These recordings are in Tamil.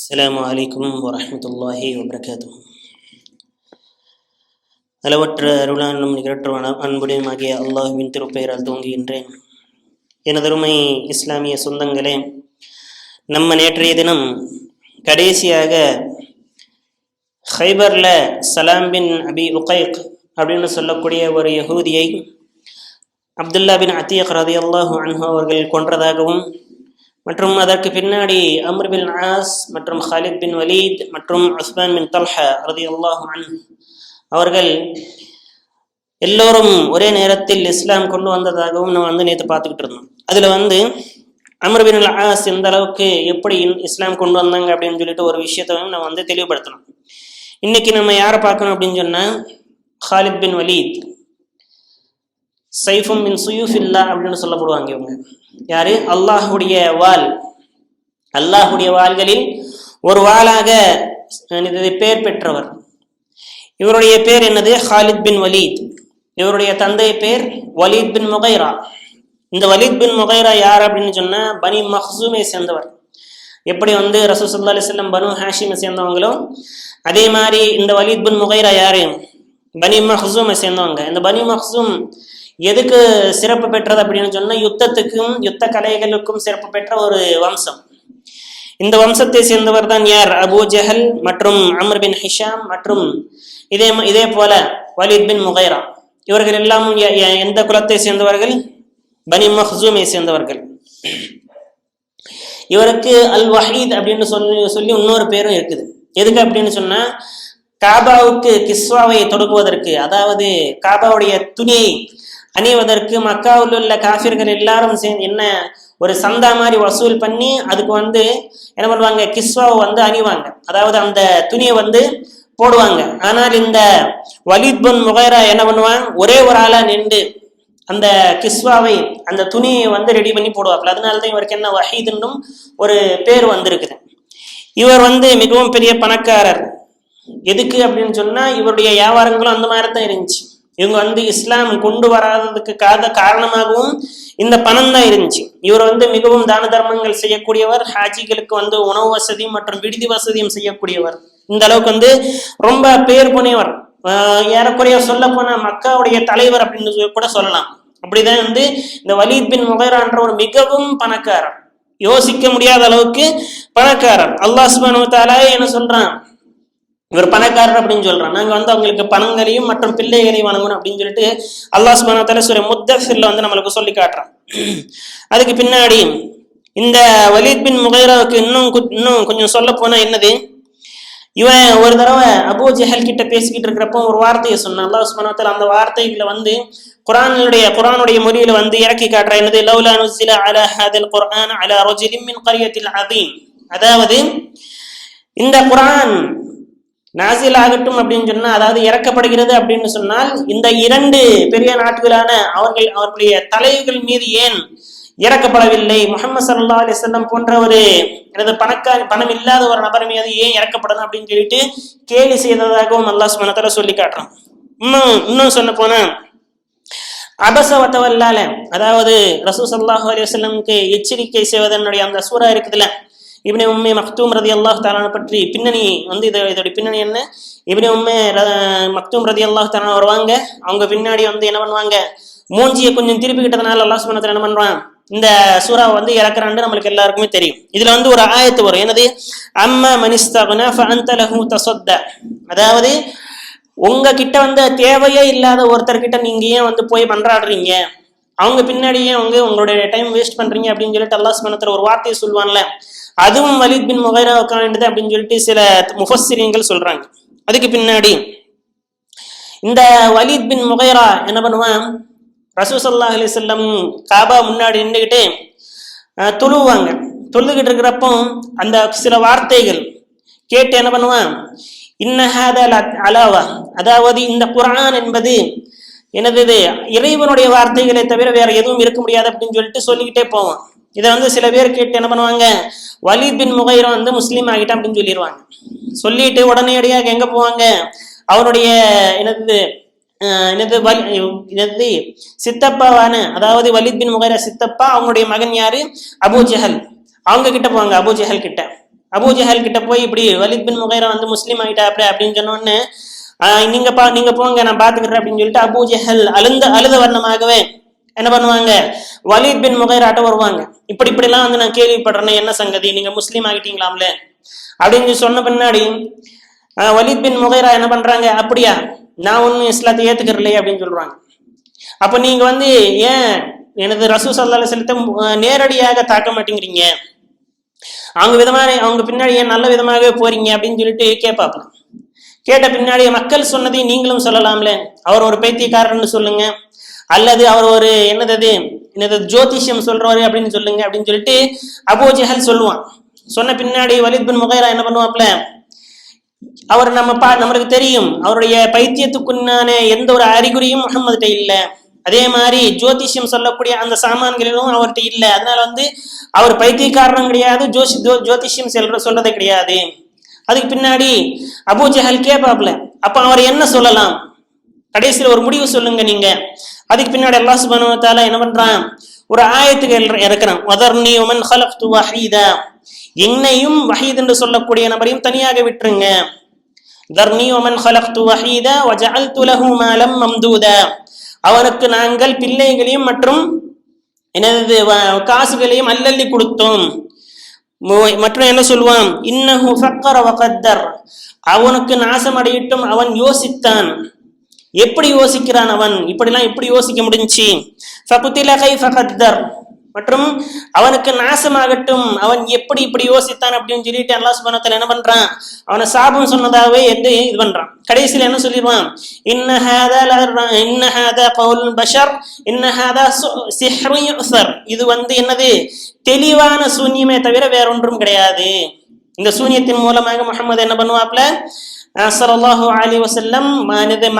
அஸ்ஸலாமு அலைக்கும் வரஹ்மத்துல்லாஹி வபரகாத்துஹு. அளவற்ற அருளானும் நிகரற்ற அன்புடையமாகிய அல்லாஹுவின் திருப்பெயரால் துவங்குகின்றேன். எனதருமை இஸ்லாமிய சொந்தங்களே, நம்ம நேற்றைய தினம் கடைசியாக ஹைபரில் சலாம் பின் அபி உகைக் அப்படின்னு சொல்லக்கூடிய ஒரு யஹூதியை அப்துல்லா பின் அத்தீக் ரலியல்லாஹு அன்ஹு அவர்கள் கொன்றதாகவும், மற்றும் அதற்கு பின்னாடி அம்ர் பின் ஆஸ் மற்றும் ஹாலித் பின் வலீத் மற்றும் உஸ்மான் பின் தல்ஹா ரலியல்லாஹு அன்ஹு அவர்கள் எல்லோரும் ஒரே நேரத்தில் இஸ்லாம் கொண்டு வந்ததாகவும் நம்ம நேற்று பார்த்துக்கிட்டு இருந்தோம். அதில் அம்ர் பின் ஆஸ் எந்த அளவுக்கு எப்படி இஸ்லாம் கொண்டு வந்தாங்க அப்படின்னு சொல்லிட்டு ஒரு விஷயத்தை நம்ம தெளிவுபடுத்தணும். இன்னைக்கு நம்ம யாரை பார்க்கணும் அப்படின்னு சொன்னால், ஹாலித் பின் வலீத் சைஃபும் பின் சுயூஃபில்லா அப்படின்னு சொல்லப்படுவாங்க. இவங்க யாரு? அல்லாஹுடைய வாள், அல்லாஹுடைய வாள்களில் ஒரு வாளாக பேர் பெற்றவர். இவருடைய பேர் என்னது? Khalid bin Walid. இவருடைய தந்தை பேர் வலீத் பின் முகைரா. இந்த வலீத் பின் முகைரா யார் அப்படின்னு சொன்னா, பனி மஹ்சூமை சேர்ந்தவர். எப்படி ரசூல் ஸல்லல்லாஹு அலைஹி வஸல்லம் பனு ஹாஷிமை சேர்ந்தவங்களோ, அதே மாதிரி இந்த வலீத் பின் முகைரா யாரு? பனி மஹ்சூமை சேர்ந்தவங்க. இந்த பனி மஹ்சூம் எதுக்கு சிறப்பு பெற்றது அப்படின்னு சொன்னா, யுத்தத்துக்கும் யுத்த கலைகளுக்கும் சிறப்பு பெற்ற ஒரு வம்சம். இந்த வம்சத்தை சேர்ந்தவர் தான் யார்? அபூ ஜஹல் மற்றும் அம்ர் பின் ஹிஷாம் மற்றும் இதே போல வலீத் பின் முகைரா. இவர்கள் எல்லாம் எந்த குலத்தை சேர்ந்தவர்கள்? பனி மஹ்சூமை சேர்ந்தவர்கள். இவருக்கு அல் வஹீத் அப்படின்னு சொல்லி இன்னொரு பேரும் இருக்குது. எதுக்கு அப்படின்னு சொன்னா, காபாவுக்கு கிஸ்வாவை தொடுக்குவதற்கு, அதாவது காபாவுடைய துணியை அணிவதற்கு மக்காவில் உள்ள காஃபிர்கள் எல்லாரும் என்ன ஒரு சந்தா மாதிரி வசூல் பண்ணி அதுக்கு என்ன பண்ணுவாங்க? கிஸ்வாவை அணிவாங்க, அதாவது அந்த துணியை போடுவாங்க. ஆனால் இந்த வலீத் பின் முகைரா என்ன பண்ணுவான்? ஒரே ஒரு ஆளா நின்று அந்த கிஸ்வாவை, அந்த துணியை ரெடி பண்ணி போடுவாங்க. அதனாலதான் இவருக்கு என்ன வஹீதுன்னும் ஒரு பேர் வந்திருக்குது. இவர் மிகவும் பெரிய பணக்காரர். எதுக்கு அப்படின்னு சொன்னா, இவருடைய வியாபாரங்களும் அந்த மாதிரி தான் இருந்துச்சு. இவங்க இஸ்லாம் கொண்டு வராததுக்கு காரணமாகவும் இந்த பணம் தான் இருந்துச்சு. இவர் மிகவும் தான தர்மங்கள் செய்யக்கூடியவர். ஹாஜிகளுக்கு உணவு வசதி மற்றும் விடுதி வசதியும் செய்யக்கூடியவர். இந்த அளவுக்கு ரொம்ப பேர் போனவர். ஏறக்குறைய சொல்ல போனா மக்காவுடைய தலைவர் அப்படின்னு கூட சொல்லலாம். அப்படிதான் இந்த வலீத் பின் முகைரான்ற ஒரு மிகவும் பணக்காரர், யோசிக்க முடியாத அளவுக்கு பணக்காரர். அல்லாஹ் சுப்ஹானஹு வ தஆலா என்ன சொல்றான்? இவர் பணக்காரர் அப்படின்னு சொல்றான். நாங்க அவங்களுக்கு பணங்களையும் மற்றும் பிள்ளைகளையும் வணங்கணும் அப்படின்னு சொல்லிட்டு அல்லாஹ் சுப்ஹானஹு வ தஆலா சூரா முத்தஃபிர்ல நம்மளுக்கு சொல்லி காட்டுறான். அதுக்கு பின்னாடி இந்த வலீத் பின் முகைராவுக்கு இன்னும் கொஞ்சம் சொல்ல போனா என்னது, இவன் ஒரு தடவை அபூ ஜஹல் கிட்ட பேசிக்கிட்டு இருக்கிறப்போ ஒரு வார்த்தையை சொன்னான். அல்லாஹ் சுப்ஹானஹு வ தஆலா அந்த வார்த்தைகளை குர்ஆனுடைய மொழியில இறக்கி காட்டுற. என்னது? லவ்லா நுஸில அலா ஹாதல் குர்ஆன் அலா ரஜுலின் மின் கரியத்தில் அதீம். அதாவது இந்த குர்ஆன் நாசில் ஆகட்டும் அப்படின்னு சொன்னா, அதாவது இறக்கப்படுகிறது அப்படின்னு சொன்னால், இந்த இரண்டு பெரிய நாட்டுகளான அவர்களுடைய தலைவர்கள் மீது ஏன் இறக்கப்படவில்லை? முஹம்மது ஸல்லல்லாஹு அலைஹி வஸல்லம் போன்ற ஒரு பணம் இல்லாத ஒரு நபர் மீது ஏன் இறக்கப்படணும் அப்படின்னு சொல்லிட்டு கேலி செய்ததாகவும் அல்லாஹ் சுப்ஹானஹு வ தஆலா சொல்லி காட்டுறான். இன்னும் சொன்ன போனா, அபஸ வ தவல்லால, அதாவது ரசூல் ஸல்லல்லாஹு அலைஹி வஸல்லம்க்கு எச்சரிக்கை செய்வதனுடைய அந்த சூரா இருக்குதுல்ல, இப்னு உம்மி மக்தூம் ரலியல்லாஹு தஆலா பற்றி பின்னணி இதோட பின்னணி என்ன? இப்னு உம்மி மக்தூம் ரலியல்லாஹு தஆலா வருவாங்க. அவங்க பின்னாடி என்ன பண்ணுவாங்க? மூஞ்சியை கொஞ்சம் திருப்பிக்கிட்டதுனால அல்லாஹ் சுப்ஹானஹு வ தஆலா என்ன பண்றான்? இந்த சூறாவை இறக்குறான்னு நம்மளுக்கு எல்லாருக்குமே தெரியும். இதுல ஒரு ஆயத்து வரும். என்னது? அம்மா மனிஸ்தக்னா ஃபஅன்த லஹு தஸத்தா. அதாவது உங்க கிட்ட தேவையே இல்லாத ஒருத்தர்கிட்ட நீங்க ஏன் போய் மன்றாடுறீங்க? அவங்க பின்னாடியே உங்களுடைய டைம் வேஸ்ட் பண்றீங்க அப்படின்னு சொல்லிட்டு அல்லாஹ் சுப்ஹானஹு வ தஆலா ஒரு வார்த்தையை சொல்லுவான்ல, அதுவும் வலீத் பின் முகைராவுக்கு வேண்டியது அப்படின்னு சொல்லிட்டு சில முஃபஸ்ஸிரீன்கள் சொல்றாங்க. அதுக்கு பின்னாடி இந்த வலீத் பின் முகைரா என்ன பண்ணுவான்? ரசூல் ஸல்லல்லாஹு அலைஹி வஸல்லம் காபா முன்னாடி நின்றுகிட்டு தொழுவாங்க. தொழுதுகிட்டு இருக்கிறப்போ அந்த சில வார்த்தைகள் கேட்டு என்ன பண்ணுவான்? இன்ன ஹாதா அலாவா, அதாவது இந்த குர்ஆன் என்பது என்னது? இறைவனுடைய வார்த்தைகளை தவிர வேற எதுவும் இருக்க முடியாது அப்படின்னு சொல்லிட்டு சொல்லிக்கிட்டே போவான். இதை சில பேர் கேட்டு என்ன பண்ணுவாங்க? வலீத் பின் முகைரா முஸ்லீம் ஆகிட்டான் அப்படின்னு சொல்லிடுவாங்க. சொல்லிட்டு உடனடியாக எங்க போவாங்க? அவருடைய சித்தப்பாவான, அதாவது வலீத் பின் முகைரா சித்தப்பா, அவங்களுடைய மகன் யாரு? அபூ ஜஹல். அவங்க கிட்ட போவாங்க. அபூ ஜஹல் கிட்ட அபூஜஹல் கிட்ட போய் இப்படி வலித் பின் முகைரா வந்து முஸ்லீம் ஆயிட்டா அப்படின்னு சொன்னோன்னு நீங்க போங்க நான் பாத்துக்கிறேன் அப்படின்னு சொல்லிட்டு அபூஜஹல் அழுத வர்ணமாகவே என்ன பண்ணுவாங்க, வலித் பின் முகைராட்ட வருவாங்க. இப்படிலாம் வந்து நான் கேள்விப்படுறேன், என்ன சங்கதி, நீங்க முஸ்லீம் ஆகிட்டீங்களாம்ல அப்படின்னு சொன்ன பின்னாடி வலித் பின் முகைரா என்ன பண்றாங்க, அப்படியா நான் ஒன்னும் இஸ்லாத்தை ஏத்துக்கிறலையே அப்படின்னு சொல்றாங்க. அப்ப நீங்க வந்து ஏன் எனது ரசூல் ஸல்லல்லாஹு அலைஹி வஸல்லம் நேரடியாக தாக்க மாட்டேங்கிறீங்க, அவங்க பின்னாடி ஏன் நல்ல விதமாகவே போறீங்க அப்படின்னு சொல்லிட்டு கேட்பாப்ல. கேட்ட பின்னாடி மக்கள் சொன்னதையும் நீங்களும் சொல்லலாம்ல, அவர் ஒரு பைத்தியக்காரன்னு சொல்லுங்க, அல்லது அவர் ஒரு என்னது ஜோதிஷம் சொல்றவரு அப்படின்னு சொல்லுங்க அப்படின்னு சொல்லிட்டு அபூஜஹல் சொல்லுவான். சொன்ன பின்னாடி வலித் பின் முகைரா என்ன பண்ணுவாப்ல, அவர் நம்மளுக்கு தெரியும் அவருடைய பைத்தியத்துக்குன்னான எந்த ஒரு அறிகுறியும் முஹம்மதுகிட்ட இல்லை, அதே மாதிரி ஜோதிஷம் சொல்லக்கூடிய அந்த சாமான்களிலும் அவர்கிட்ட இல்லை, அதனால வந்து அவர் பைத்தியக்காரனும் கிடையாது, ஜோதிஷம் சொல்றது கிடையாது. அதுக்கு பின்னாடி அபூஜஹல் கேட்பாப்ல, அப்ப அவர் என்ன சொல்லலாம், கடைசியில் ஒரு முடிவு சொல்லுங்க நீங்க. அதுக்கு பின்னாடி அல்லாஹ் சுப்ஹானஹு வ தஆலா என்ன பண்றான், ஒரு ஆயத்துக்கு இறக்குறான், வதர்னி வமன் ஹலக்து வஹீதா, என்னையும் வஹீத் என்று சொல்லக்கூடிய நபரையும் தனியாக விட்டுருங்க. தர்னி வமன் ஹலக்து வஹீதா வஜஅல்து லஹு மாலம் மம்தூதா, அவனுக்கு நாங்கள் பிள்ளைகளையும் மற்றும் காசுகளையும் அல்லள்ளி கொடுத்தோம். மற்றும் என்ன சொல்லுவான், இன்னஹு ஃபக்கர வகத்தர், அவனுக்கு நாசம் அடையட்டும், அவன் யோசித்தான். எப்படி யோசிக்கிறான் அவன், இப்படிலாம் எப்படி யோசிக்க முடிஞ்சி, ஃபகுதில கைஃப கத்தர், மற்றும் அவனுக்கு நாசமாகட்டும், அவன் எப்படி இப்படி யோசித்தான் அப்படின்னு சொல்லிட்டு அல்லாஹ் சுப்ஹானஹு வ தஆலா என்ன பண்றான், அவனை சாபம் சொன்னதாகவே இது பண்றான். கடைசியில் என்ன சொல்லிடுவான், இன்ன ஹாதா கவுலுல் பஷர் இன்ன ஹாதா சிஹ்ரு யுஸர், இது வந்து என்னது தெளிவான சூன்யமே தவிர வேற ஒன்றும் கிடையாது. இந்த சூன்யத்தின் மூலமாக முஹம்மது என்ன பண்ணுவாப்ல, ஸல்லல்லாஹு அலைஹி வஸல்லம்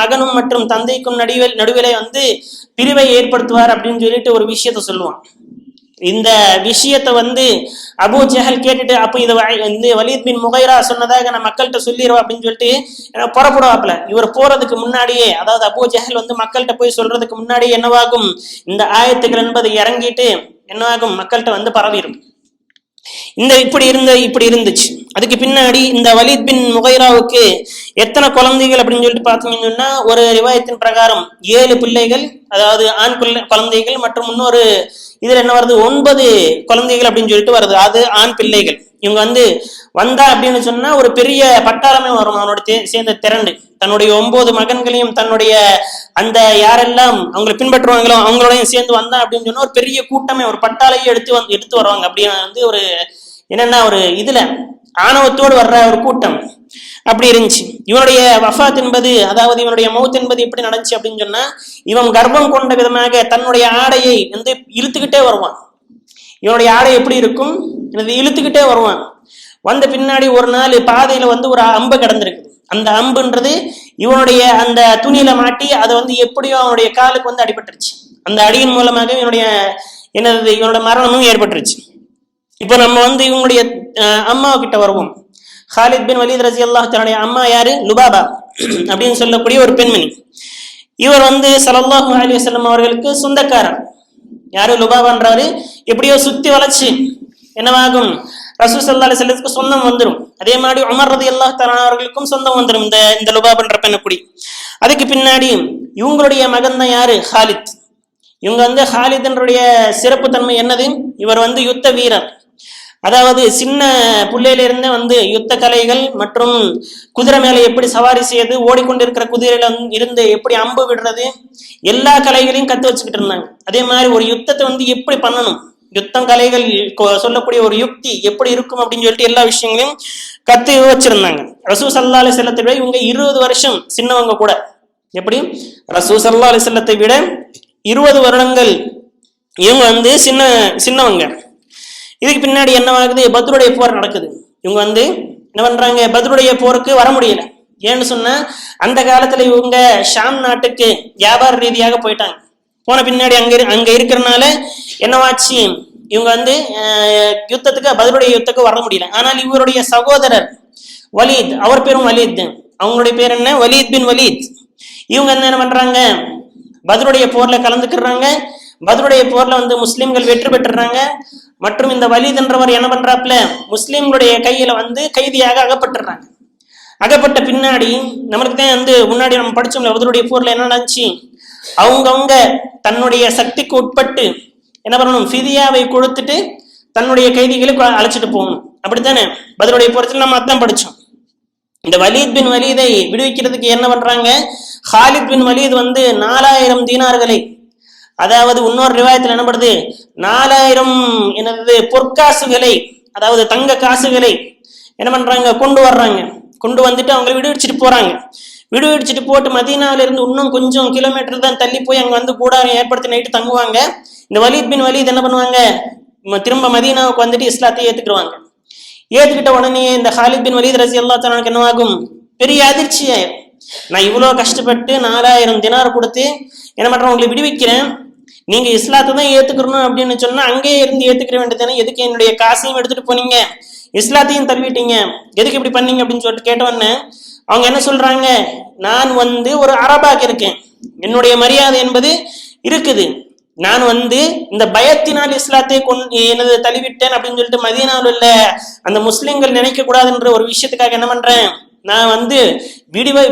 மகனும் மற்றும் தந்தைக்கும் நடுவிலே வந்து பிரிவை ஏற்படுத்துவார் அப்படின்னு சொல்லிட்டு ஒரு விஷயத்த சொல்லுவான். இந்த விஷயத்த வந்து அபூஜஹல் கேட்டுட்டு, அப்ப இதை வலீத் பின் முகைரா சொன்னதாக நான் மக்கள்கிட்ட சொல்லிடுவோம் அப்படின்னு சொல்லிட்டு புறப்படுவாப்ல. இவர் போறதுக்கு முன்னாடியே, அதாவது அபூஜஹல் வந்து மக்கள்கிட்ட போய் சொல்றதுக்கு முன்னாடியே என்னவாகும், இந்த ஆயத்துக்கள் என்பது இறங்கிட்டு என்னவாகும், மக்கள்கிட்ட வந்து பரவிடும். இப்படி இருந்துச்சு. அதுக்கு பின்னாடி இந்த வலீத் பின் முகைராவுக்கு எத்தனை குழந்தைகள் அப்படின்னு சொல்லிட்டு பாத்தீங்கன்னு சொன்னா, ஒரு ரிவாயத்தின் பிரகாரம் 7 பிள்ளைகள், அதாவது ஆண் குழந்தைகள், மற்றும் இன்னொரு இதுல என்ன வருது 9 குழந்தைகள் அப்படின்னு சொல்லிட்டு வருது, அது ஆண் பிள்ளைகள். இவங்க வந்து வந்தா அப்படின்னு சொன்னா ஒரு பெரிய பட்டாளமே வரும் அவனோட சேர்ந்த திரண்டு, தன்னுடைய 9 மகன்களையும் தன்னுடைய அந்த யாரெல்லாம் அவங்களை பின்பற்றுவாங்களோ அவங்களோடையும் சேர்ந்து வந்தா அப்படின்னு சொன்னா ஒரு பெரிய கூட்டமே, ஒரு பட்டாளையே எடுத்து வருவாங்க. அப்படி வந்து ஒரு என்னன்னா ஒரு இதுல ஆணவத்தோடு வர்ற ஒரு கூட்டம் அப்படி இருந்துச்சு. இவனுடைய வஃபாத் என்பது, அதாவது இவனுடைய மௌத் என்பது எப்படி நடந்துச்சு அப்படின்னு சொன்னா, இவன் கர்ப்பம் கொண்ட விதமாக தன்னுடைய ஆடையை வந்து இழுத்துக்கிட்டே வருவான். இவனுடைய ஆடை எப்படி இருக்கும், இழுத்துக்கிட்டே வருவான். வந்த பின்னாடி ஒரு நாள் பாதையில வந்து ஒரு அம்பு கிடந்திருக்கு. அந்த அம்புன்றது இவனுடைய அந்த துணியில மாட்டி அதை வந்து எப்படியோ அவனுடைய காலுக்கு வந்து அடிபட்டுருச்சு. அந்த அடியின் மூலமாக இவனோட மரணமும் ஏற்பட்டுருச்சு. இப்போ நம்ம வந்து இவங்களுடைய அம்மா கிட்ட வருவோம். ஹாலித் பின் வலீத் ரலியல்லாஹு தஆலா அம்மா யாரு, லுபாபா அப்படின்னு சொல்லக்கூடிய ஒரு பெண்மணி. இவர் வந்து ஸல்லல்லாஹு அலைஹி வஸல்லம் அவர்களுக்கு சொந்தக்காரர். யாரு, லுபாபான்றவரு எப்படியோ சுத்தி வளைச்சு என்னவாகும், ரசூல் ஸல்லல்லாஹு அலைஹி வஸல்லத்துக்கு சொந்தம் வந்துடும். அதே மாதிரி உமர் ரலியல்லாஹு தஆலா அவர்களுக்கும் சொந்தம் வந்துடும் இந்த லுபாபான்ற பெண்ணக்குடி. அதுக்கு பின்னாடி இவங்களுடைய மகன் தான் யாரு, ஹாலித். இவங்க வந்து ஹாலித்னுடைய சிறப்பு தன்மை என்னது, இவர் வந்து யுத்த வீரர். அதாவது சின்ன புள்ளையிலிருந்தே வந்து யுத்த கலைகள் மற்றும் குதிரை மேல எப்படி சவாரி செய்யுது, ஓடிக்கொண்டிருக்கிற குதிரையில இருந்து எப்படி அம்பு விடுறது, எல்லா கலைகளையும் கத்து வச்சுக்கிட்டு இருந்தாங்க. அதே மாதிரி ஒரு யுத்தத்தை வந்து எப்படி பண்ணணும், யுத்தம் கலைகள் சொல்லக்கூடிய ஒரு யுக்தி எப்படி இருக்கும் அப்படின்னு சொல்லிட்டு எல்லா விஷயங்களையும் கத்து வச்சிருந்தாங்க. ரசூல் ஸல்லல்லாஹு அலைஹி வஸல்லத்தை விட இவங்க 20 வருஷம் சின்னவங்க கூட. எப்படி, ரசூல் ஸல்லல்லாஹு அலைஹி வஸல்லத்தை விட 20 வருடங்கள் இவங்க வந்து சின்னவங்க. இதுக்கு பின்னாடி என்னவாகுது, பத்ருடைய போர் நடக்குது. இவங்க வந்து என்ன பண்றாங்க, பத்ருடைய போருக்கு வர முடியல. ஏன்னு சொன்னா அந்த காலத்துல இவங்க ஷாம் நாட்டுக்கு வியாபார ரீதியாக போயிட்டாங்க. போன பின்னாடி அங்க இருக்கிறனால என்னவாச்சு, இவங்க வந்து பத்ருடைய யுத்தத்துக்கு வர முடியல. ஆனால் இவருடைய சகோதரர் வலீத், அவர் பேரும் வலீத், அவங்களுடைய பேர் என்ன, வலீத் பின் வலீத். இவங்க என்ன பண்றாங்க, பத்ருடைய போர்ல கலந்துக்கிறாங்க. பத்ருடைய போர்ல வந்து முஸ்லிம்கள் வெற்றி பெற்றுறாங்க. மற்றும் இந்த வலீத் என்றவர் என்ன பண்றாப்புல, முஸ்லிம்களுடைய கையில வந்து கைதியாக அகப்பட்டுறாங்க. அகப்பட்ட பின்னாடி நம்மளுக்கு தான் வந்து முன்னாடி நம்ம படிச்சோம்ல, பத்ருடைய போர்ல என்ன நடந்துச்சு, அவங்கவுங்க தன்னுடைய சக்திக்கு உட்பட்டு என்ன பண்ணணும், ஃபிதியாவை கொடுத்துட்டு தன்னுடைய கைதிகளை அழைச்சிட்டு போகணும். அப்படித்தானே பத்ருடைய போர்ல நம்ம அதான் படிச்சோம். இந்த வலீத் பின் வலீதை விடுவிக்கிறதுக்கு என்ன பண்றாங்க, ஹாலித் பின் வலீத் வந்து 4000 தீனார்களை, அதாவது இன்னொரு ரிவாயத்தில் என்னப்படுது 4000 என்னது பொற்காசுகளை, அதாவது தங்க காசுகளை என்ன பண்றாங்க கொண்டு வர்றாங்க. கொண்டு வந்துட்டு அவங்களை விடுவிச்சுட்டு போறாங்க. விடுவிச்சுட்டு போட்டு மதீனாவில இருந்து இன்னும் கொஞ்சம் கிலோமீட்டர் தான் தள்ளி போய் அங்க வந்து கூடாரம் ஏற்படுத்தி நைட்டு தங்குவாங்க. இந்த வலீத் பின் வலீத் என்ன பண்ணுவாங்க, திரும்ப மதீனாவுக்கு வந்துட்டு இஸ்லாத்தை ஏத்துக்குருவாங்க. ஏத்துக்கிட்ட உடனே இந்த ஹாலித் பின் வலீத் ரலியல்லாஹு தஆலா என்னவாகும், பெரிய அதிர்ச்சி ஆயிரும். நான் இவ்வளவு கஷ்டப்பட்டு 4000 தினார் கொடுத்து என்ன பண்றேன், உங்களை விடுவிக்கிறேன், நீங்க இஸ்லாத்தை தான் ஏத்துக்கணும் அப்படின்னு சொன்னா அங்கேயே இருந்து ஏத்துக்கிற வேண்டியதானே, எதுக்கு என்னுடைய காசையும் எடுத்துட்டு போனீங்க, இஸ்லாத்தையும் தள்ளிட்டீங்க, எதுக்கு இப்படி பண்ணீங்க அப்படின்னு சொல்லிட்டு கேட்டவொன்னே அவங்க என்ன சொல்றாங்க, நான் வந்து ஒரு அரபாக இருக்கேன், என்னுடைய மரியாதை என்பது இருக்குது, நான் வந்து இந்த பயத்தினால் இஸ்லாத்தை எனது தள்ளிவிட்டேன் அப்படின்னு சொல்லிட்டு மதீனாவில் உள்ள அந்த முஸ்லிம்கள் நினைக்க கூடாதுன்ற ஒரு விஷயத்துக்காக என்ன பண்றேன், நான் வந்து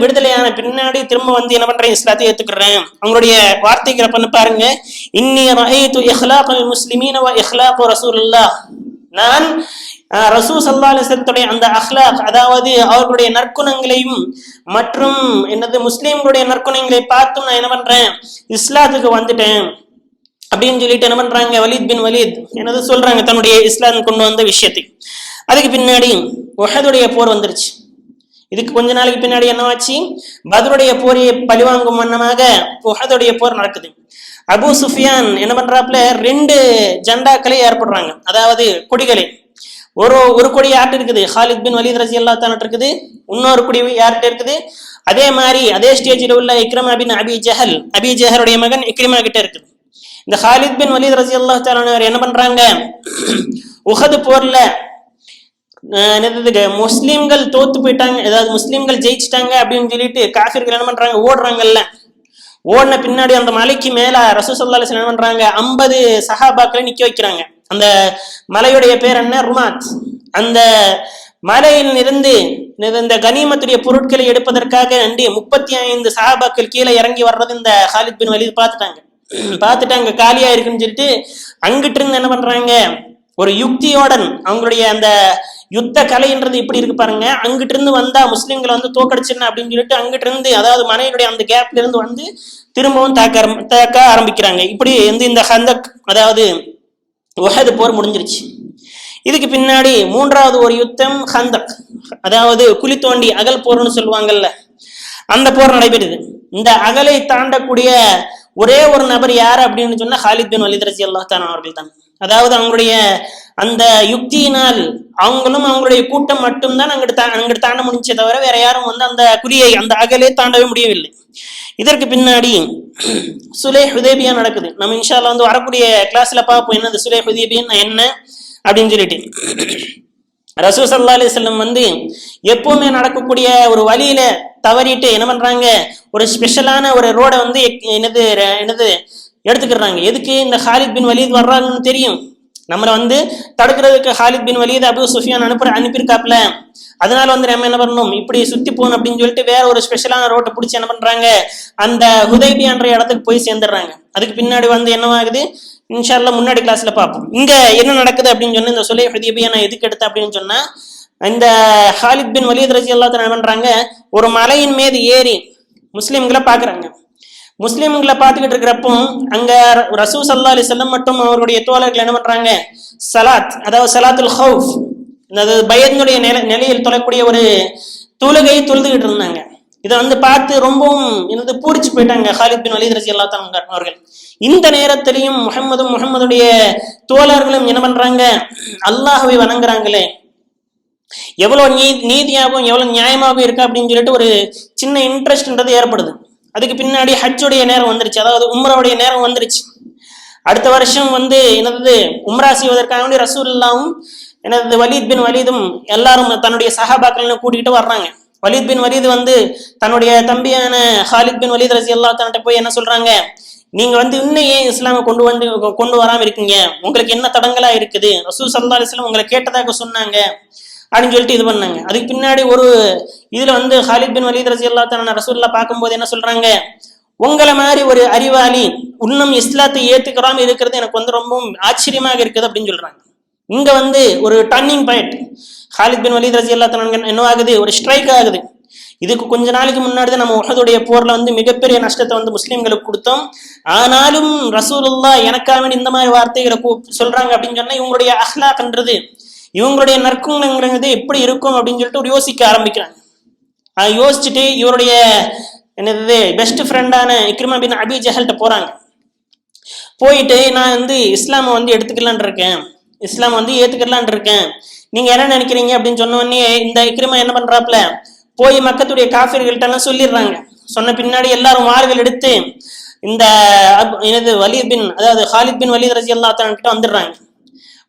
விடுதலையான பின்னாடி திரும்ப வந்து என்ன பண்றேன், இஸ்லாத்தை ஏத்துக்கிறேன். அவங்களுடைய வார்த்தைகளை பண்ண பாருங்க, இன்னி ரஅய்து இஹ்லாகல் முஸ்லிமீன வ இஹ்லாக ரசூலுல்லாஹ், நான் ரசூல் ஸல்லல்லாஹு அலைஹி வஸல்லத்துடைய அந்த அஹ்லாக், அதாவது அவர்களுடைய நற்குணங்களையும் மற்றும் என்னது முஸ்லிம்களுடைய நற்குணங்களை பார்த்தும் நான் என்ன பண்றேன், இஸ்லாத்துக்கு வந்துட்டேன் அப்படின்னு சொல்லிட்டு என்ன பண்றாங்க, வலீத் பின் வலீத் என்னது சொல்றாங்க தன்னுடைய இஸ்லாம் கொண்டு வந்த விஷயத்தை. அதுக்கு பின்னாடி உஹதுடைய போர் வந்துருச்சு. இதுக்கு கொஞ்ச நாளைக்கு பின்னாடி என்னவாச்சு, பத்ருடைய போரை பழிவாங்கும் வண்ணமாக உஹதுடைய போர் நடக்குது. அபூ சுஃபியான் என்ன பண்றாப்புல 2 ஜெண்டாக்களை ஏற்படுறாங்க, அதாவது கொடிகளை. ஒரு கொடி யார்கிட்ட இருக்குது, ஹாலித் பின் வலீத் ரலியல்லாஹு தஆலா இருக்குது, இன்னொரு கொடி யார்கிட்ட இருக்குது, அதே மாதிரி அதே ஸ்டேஜில் உள்ள இக்ரிமா பின் அபி ஜஹலுடைய மகன் இக்ரிமா கிட்ட இருக்குது. இந்த ஹாலித் பின் வலீத் ரலியல்லாஹு தஆலா என்ன பண்றாங்க, உஹது போர்ல முஸ்லிம்கள் தோத்து போயிட்டாங்க, அதாவது முஸ்லிம்கள் ஜெயிச்சிட்டாங்க அப்படின்னு சொல்லிட்டு காஃபிர்கள் என்ன பண்றாங்க, ஓடுறாங்கல்ல. ஓடின பின்னாடி அந்த மலைக்கு மேல ரசூல் ஸல்லல்லாஹு அலைஹி வஸல்லம் என்ன பண்றாங்க, 50 சஹாபாக்களை நிக்க வைக்கிறாங்க. அந்த மலையுடைய பேர் என்ன, ருமாத். அந்த மலையில் இருந்து இந்த கனிமத்துடைய பொருட்களை எடுப்பதற்காக 35 சஹாபாக்கள் கீழே இறங்கி வர்றது இந்த ஹாலித் பின் வலீத் பார்த்துட்டாங்க காலியா இருக்குன்னு சொல்லிட்டு அங்கிட்டு இருந்து என்ன பண்றாங்க, ஒரு யுக்தியோடன் அவங்களுடைய அந்த யுத்த கலைன்றது இப்படி இருக்கு பாருங்க, அங்கிட்டு இருந்து வந்தா முஸ்லிம்களை வந்து தோக்கடிச்சிடணும் அப்படின்னு சொல்லிட்டு அங்கிட்டு இருந்து, அதாவது மனையுடைய அந்த கேப்ல இருந்து வந்து திரும்பவும் தாக்க ஆரம்பிக்கிறாங்க. இப்படி வந்து இந்த ஹந்தக், அதாவது உஹது போர் முடிஞ்சிருச்சு. இதுக்கு பின்னாடி 3வது ஒரு யுத்தம் ஹந்தக், அதாவது குழி தோண்டி அகல் போர்னு சொல்லுவாங்கல்ல, அந்த போர் நடைபெறுது. இந்த அகலை தாண்டக்கூடிய ஒரே ஒரு நபர் யாரு அப்படின்னு சொன்னா ஹாலித் பின் வலீத் ரலியல்லாஹு தஆலா அவர்கள் தான். அதாவது அவங்களுடைய அந்த யுக்தியினால் அவங்களும் அவங்களுடைய கூட்டம் மட்டும்தான் அங்கிட்டு தாண்ட முடிஞ்சே தவிர வேற யாரும் வந்து அந்த குழியை அந்த அகலே தாண்டவே முடியவில்லை. இதற்கு பின்னாடி சுலைஹ் ஹுதைபியா நடக்குது. நம்ம இன்ஷா அல்லாஹ் வந்து வரக்கூடிய கிளாஸ்ல பார்ப்போம் என்னது சுலைஹ் ஹுதைபியா என்ன அப்படின்னு சொல்லிட்டு. ரசூல் ஸல்லல்லாஹு அலைஹி வஸல்லம் வந்து எப்பவுமே நடக்கக்கூடிய ஒரு வழியில தவறிட்டு என்ன பண்றாங்க, ஒரு ஸ்பெஷலான ஒரு ரோடை வந்து என்னது எடுத்துக்கிறாங்க. எதுக்கு, இந்த ஹாலித் பின் வலீத் வர்றாங்கன்னு தெரியும், நம்மளை வந்து தடுக்கிறதுக்கு Khalid bin Walid Abu Sufyan அனுப்பியிருக்காப்ல, அதனால வந்து நம்ம என்ன பண்ணணும், இப்படி சுத்தி போகணும் அப்படின்னு சொல்லிட்டு வேற ஒரு ஸ்பெஷலான ரோட்டை பிடிச்சி என்ன பண்றாங்க, அந்த ஹுதைபியான்ற இடத்துக்கு போய் சேர்ந்துடுறாங்க. அதுக்கு பின்னாடி வந்து என்னவாகுது இன்ஷா அல்லாஹ் முன்னாடி கிளாஸ்ல பார்ப்போம். இங்க என்ன நடக்குது அப்படின்னு சொன்னா, இந்த சுலைஹ் ஹுதைபியா நான் எதுக்கு எடுத்தேன் அப்படின்னு சொன்னா, இந்த ஹாலித் பின் வலீத் ரலியல்லாஹு தஆலா என்ன பண்றாங்க, ஒரு மலையின் மீது ஏறி முஸ்லிம்களை பாக்குறாங்க. முஸ்லிம்களை பார்த்துக்கிட்டு இருக்கிறப்போ அங்க ரசூல் ஸல்லல்லாஹு அலைஹி வஸல்லம் மற்றும் அவருடைய தோழர்கள் என்ன பண்றாங்க, அதாவது சலாத்துல் ஹவுஃப், அதாவது பயத்தினுடைய நிலையில் தொழக்கூடிய ஒரு தொழுகையை தொழுதுகிட்டு இருந்தாங்க. இதை வந்து பார்த்து ரொம்பவும் என்னது பூரிச்சு போயிட்டாங்க ஹாலித் பின் வலீத் ரலியல்லாஹு தஆலா அவர்கள். இந்த நேரத்திலையும் முஹம்மதுடைய தோழர்களும் என்ன பண்றாங்க, அல்லாஹ்வை வணங்குறாங்களே, எவ்வளவு நீதியாகவும் எவ்வளவு நியாயமாகவும் இருக்கு அப்படின்னு சொல்லிட்டு ஒரு சின்ன இன்ட்ரெஸ்ட்ன்றது ஏற்படுது. அதுக்கு பின்னாடி ஹஜ்ஜுடைய நேரம் வந்துருச்சு, அதாவது உம்ராவுடைய நேரம் வந்துருச்சு. அடுத்த வருஷம் வந்து என்னது உம்ரா செய்வதற்காக வேண்டி ரசூலுல்லாஹும் எனது வலீத் பின் வலீதும் எல்லாரும் தன்னுடைய சஹாபாக்கள் கூட்டிகிட்டு வர்றாங்க. வலீத் பின் வலீத் வந்து தன்னுடைய தம்பியான ஹாலித் பின் வலீத் ரலியல்லாஹு தஆலா போய் என்ன சொல்றாங்க, நீங்க இன்னும் ஏன் இஸ்லாமை கொண்டு வராம இருக்கீங்க, உங்களுக்கு என்ன தடங்களா இருக்குது, ரசூல் ஸல்லல்லாஹு அலைஹி வஸல்லம் உங்களை கேட்டதாக சொன்னாங்க அப்படின்னு சொல்லிட்டு இது பண்ணாங்க. அதுக்கு பின்னாடி ஒரு இதுல ஹாலித் பின் வலீத் ரலியல்லாஹு தஆலா ரசூலுல்லாஹ் பார்க்கும்போது என்ன சொல்றாங்க, உங்களை மாதிரி ஒரு அறிவாளி இன்னும் இஸ்லாத்தை ஏத்துக்கிறாம இருக்கிறது எனக்கு ரொம்பவும் ஆச்சரியமாக இருக்குது அப்படின்னு சொல்றாங்க. இங்க ஒரு turning point, Khalid bin Walid ரலியல்லாஹு தஆலா என்ன ஆகுது, ஒரு ஸ்ட்ரைக் ஆகுது. இதுக்கு கொஞ்ச நாளைக்கு முன்னாடி தான் நம்ம உஹதுடைய போர்ல மிகப்பெரிய நஷ்டத்தை முஸ்லிம்களுக்கு கொடுத்தோம். ஆனாலும் ரசூலுல்லாஹ் எனக்காக இந்த மாதிரி வார்த்தைகளை சொல்றாங்க அப்படின்னு சொன்னா இவங்களுடைய அஹ்லாக்ன்றது, இவங்களுடைய நற்குணங்கிறது எப்படி இருக்கும் அப்படின்னு சொல்லிட்டு ஒரு யோசிக்க ஆரம்பிக்கிறாங்க. யோசிச்சுட்டு இவருடைய என்னது பெஸ்ட் ஃப்ரெண்டான இக்ரிமா பின் அபி ஜஹல்கிட்ட போறாங்க. போயிட்டு நான் இஸ்லாமை எடுத்துக்கலான் இருக்கேன், இஸ்லாம் ஏத்துக்கலான் இருக்கேன், நீங்க என்ன நினைக்கிறீங்க அப்படின்னு சொன்ன உடனே இந்த இக்ரிமா என்ன பண்றாப்ல, போய் மக்கத்துடைய காஃபிர்கள்ட்ட எல்லாம் சொல்லிடுறாங்க. சொன்ன பின்னாடி எல்லாரும் வாள்கள் எடுத்து இந்த வலீத் பின் அதாவது ஹாலித் பின் வலீத் ரலியல்லாஹு தஆலா கிட்ட வந்துடுறாங்க.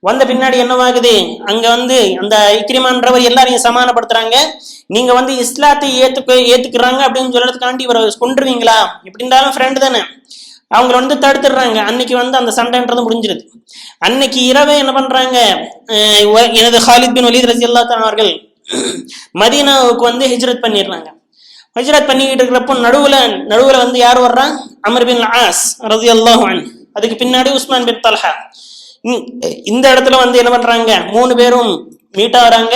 வந்த பின்னாடி என்னவாகுது, அங்க அந்த இக்ரிமான்றவர் எல்லாரையும் சமாதானப்படுத்துறாங்க. நீங்க இஸ்லாத்தை ஏத்துக்கிறாங்க அப்படின்னு சொல்றதுக்காண்டி இவரை கொன்றுவீங்களா, எப்படி இருந்தாலும் ஃப்ரெண்டு தானே, அவங்க தடுத்துடுறாங்க. அன்னைக்கு அந்த சண்டைன்றது முடிஞ்சிருது. அன்னைக்கு இரவே என்ன பண்றாங்க, எனது ஹாலித் பின் வலீத் ரலியல்லாஹு தஆலா அவர்கள் மதீனாவுக்கு ஹிஜ்ரத் பண்ணிடுறாங்க. ஹிஜ்ரத் பண்ணிக்கிட்டு இருக்கிறப்போ நடுவுல யார் வர்றான், அம்ர் பின் ஆஸ் ரலியல்லாஹு அன்ஹு, அதுக்கு பின்னாடி உஸ்மான் பின் தல்ஹா. இந்த இடத்துல என்ன பண்றாங்க, 3 பேரும் மீட் ஆகுறாங்க.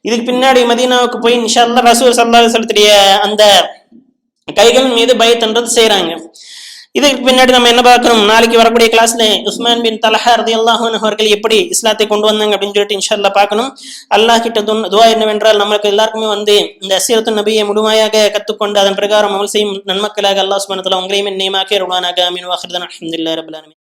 இதுக்கு பின்னாடி மதீனாவுக்கு போய் இன்ஷா அல்லாஹ் ரசூல் ஸல்லல்லாஹு அலைஹி வஸல்லத்துடைய அந்த கைகள் மீது பைஅத்ன்றது செய்றாங்க. இதுக்கு பின்னாடி நம்ம என்ன பார்க்கணும், நாளைக்கு வரக்கூடிய கிளாஸ்ல உஸ்மான் பின் தல்ஹா ரலியல்லாஹு அன்ஹு அவர்கள் எப்படி இஸ்லாத்தை கொண்டு வந்தாங்க அப்படின்னு சொல்லிட்டு இன்ஷா அல்லாஹ் பார்க்கணும். அல்லாஹ் கிட்ட துஆ என்னவென்றால் நமக்கு எல்லாருக்குமே இந்த சீரத்து நபியை முழுமையாக கற்றுக்கொண்டு அதன் பிரகாரம் அமல் செய்யும் நன்மக்களாக அல்லாஹ் சுப்ஹானஹு வ தஆலா உங்களையும் நியமாக்கி ருவானாக. ஆமீன். வ ஆகிரு தஅவானா அல்ஹம்துலில்லாஹி ரப்பில் ஆலமீன்.